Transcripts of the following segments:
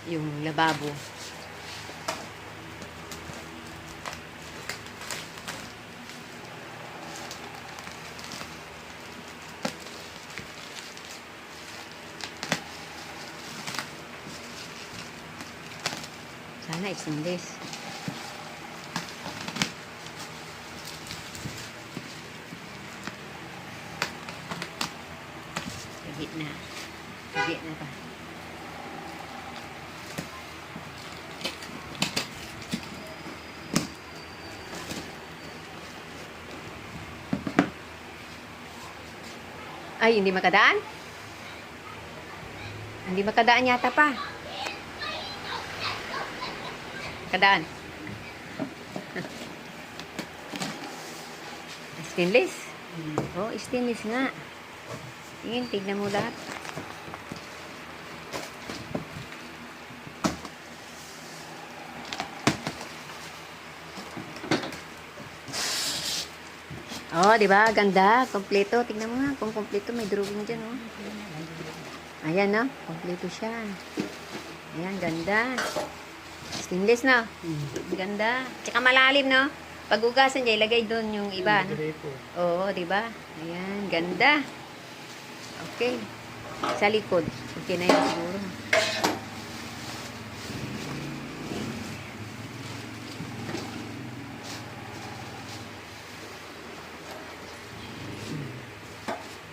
yung lababo. Sana stainless. Higit na pa. Ay, hindi makadaan? Hindi makadaan yata pa. Makadaan. Stainless. Oh, stainless nga. Tingnan mo lahat. Oh, di ba? Ganda. Kompleto. Tingnan mo nga. Kung kompleto, may drawing dyan, oh. Ayan, no? Kompleto siya. Ayan, ganda. Stainless, no? Ganda. Tsaka malalim, no? Pag ugasan niya, ilagay doon yung iba, no? Oo, di ba? Ayan, ganda. Okay. Sa likod. Okay na yun siguro.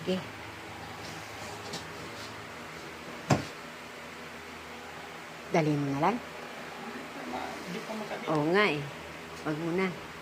Okay. Dali mo na lang. Oo nga eh. Wag muna.